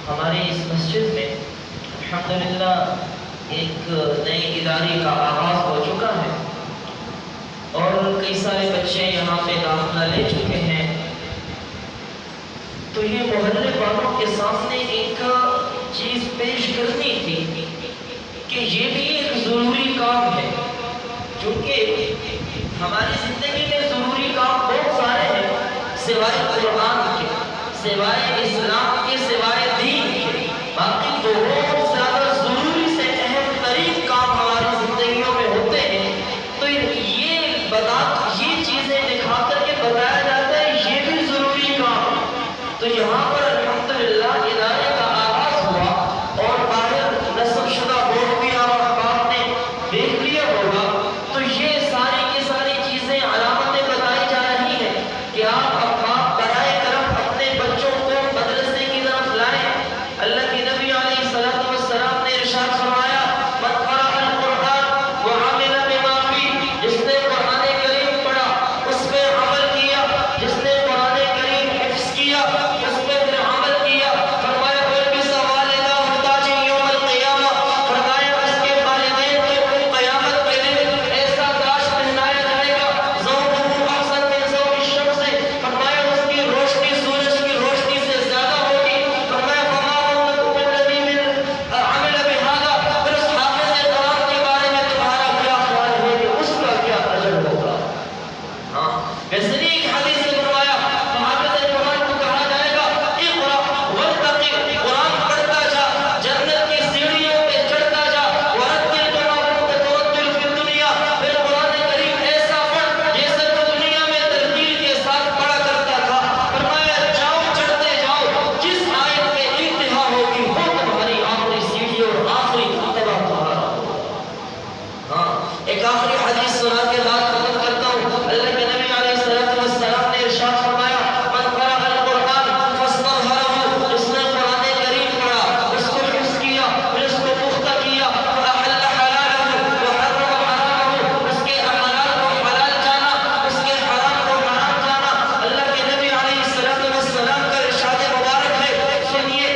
ہماری اس مسجد میں الحمدللہ ایک نئے ادارے کا آغاز ہو چکا ہے اور کئی سارے بچے یہاں پہ داخلہ لے چکے ہیں، تو یہ محلے والوں کے سامنے ایک چیز پیش کرنی تھی کہ یہ بھی ایک ضروری کام ہے، کیونکہ ہماری زندگی میں ضروری کام بہت سارے ہیں سوائے قرآن کے، سوائے اسلام کے، سوائے دین کے، باقی بہت زیادہ ضروری سے اہم ترین کام ہماری زندگیوں میں ہوتے ہیں۔ تو یہ چیزیں دکھا کر کے بتایا جاتا ہے یہ بھی ضروری کام ہے۔ تو یہاں پر الحمدللہ ادارے کا آغاز ہوا اور باہر نصب شدہ بورڈ بھی آپ نے دیکھ لیا ہوگا، تو یہ ساری کی ساری چیزیں علامتیں بتائی جا رہی ہیں کہ آپ برائے کرم اپنے بچوں کو مدرسے کی طرف لائیں۔ اللہ کے نبی علیہ السلام نے ارشاد فرمایا من قرأ القرآن وعمل بما فیہ، جس نے قرآن کریم پڑھا اس پہ عمل کیا، جس نے قرآن کریم حفظ کیا اس پہ پھر عمل کیا، فرمایا وَلْبِسَ وَالِدَاهُ تَاجًا يَوْمَ الْقِيَامَةِ، فرمایا اس کے والدین کو قیامت کے دن ایسا تاج پہنایا جائے گا ضَوْءُهُ أَحْسَنُ مِنْ ضَوْءِ الشَّمْسِ، فرمایا اس کی روشنی سورج کی روشنی سے زیادہ ہوگی، فرمایا فَمَا ظَنُّكُم بِالَّذِي عَمِلَ بِهَٰذَا، پھر اس حافظ قرآن کے بارے میں تمہارا کیا خیال ہے کہ اس کا کیا اجر ہوگا؟ ویسے نہیں ایک حدیث سے فرمایا حافظ قرآن کو کہا جائے گا اقرأ وارتقی، قرآن پڑھتا جا، جنت کی سیڑھیوں پہ چڑھتا جا، ورتل کما كنت ترتل فی الدنیا، پھر قرآن کریم ایسا پڑھ جیسے تو دنیا میں ترتیل کے ساتھ پڑھا کرتا تھا، فرمایا جاؤ چڑھتے جاؤ، جس آیت پہ انتہا ہوگی وہ تمہاری آخری سیڑھی اور آخری مرتبہ تمہارا ہوگا۔ ایک آخری حدیث سنا کے بعد ختم کرتا ہوں۔ اللہ کے نبی علیہ السلام نے ارشاد فرمایا من قرأ القرآن فاستظهره، جس نے قرآن کریم پڑھا، اس کو حفظ کیا، پھر اس کو پختہ کیا، فأحل حلالہ وحرم حرامہ، اس کے حلال کو حلال جانا، اس کے حرام کو حرام جانا۔ اللہ کے نبی علیہ السلام کا ارشاد مبارک ہے، سنیے،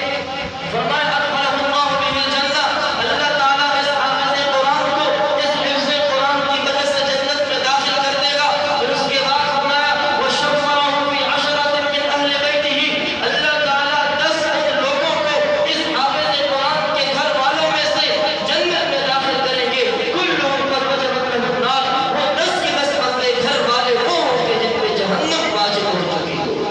فرمایا ادخلہ اللہ بہ الجنہ، اللہ تعالیٰ اس حافظ قرآن کو اس حفظ قرآن کی وجہ سے جنت میں داخل کر دے گا۔ پھر اس کے بعد فرمایا وَشَفَّعَهُ فِي عَشَرَةٍ مِّنْ أَهْلِ بَيْتِهِ، اللہ تعالیٰ 10 لوگوں کو اس حافظ قرآن کے گھر والوں میں سے جنت میں داخل کریں گے، كُلُّهُمْ قَدْ وَجَبَتْ لَهُ النَّارُ، وہ 10 کے 10 بندے گھر والے وہ ہوں گے جن پہ جہنم واجب ہو چکی ہوگی۔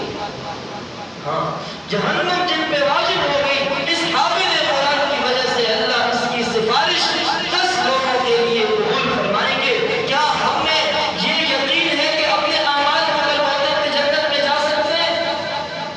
جہنم جن پہ واجب ہو گئی، اس حافظ قرآن کی وجہ سے اللہ اس کی سفارش 10 لوگوں کے لیے قبول فرمائیں گے۔ کیا ہم میں یہ یقین ہے کہ اپنے اعمال کے بل بوتے پہ جنت میں جا سکتے ہیں؟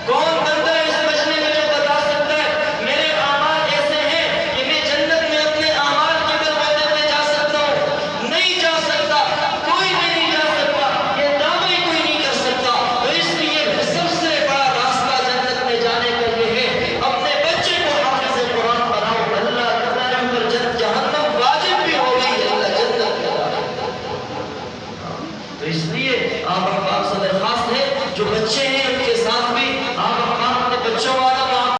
کون بندہ ہے اس مجمع میں جو بتا سکتا ہے میرے اعمال ایسے ہیں کہ میں جنت میں اپنے اعمال کے بل بوتے پہ جا سکتا ہوں؟ نہیں جا سکتا، کوئی بھی نہیں جا سکتا، یہ دعویٰ ہی کوئی نہیں کر سکتا۔ تو اس لیے سب سے بڑا راستہ جنت میں جانے کا یہ ہے اپنے بچے کو حافظ قرآن بناؤ۔ اللہ تعالیٰ پر جہنم واجب بھی ہو گئی ہے، اللہ جنت میں داخل۔ تو اس لیے آپ احباب سے درخواست ہے جو بچے ہیں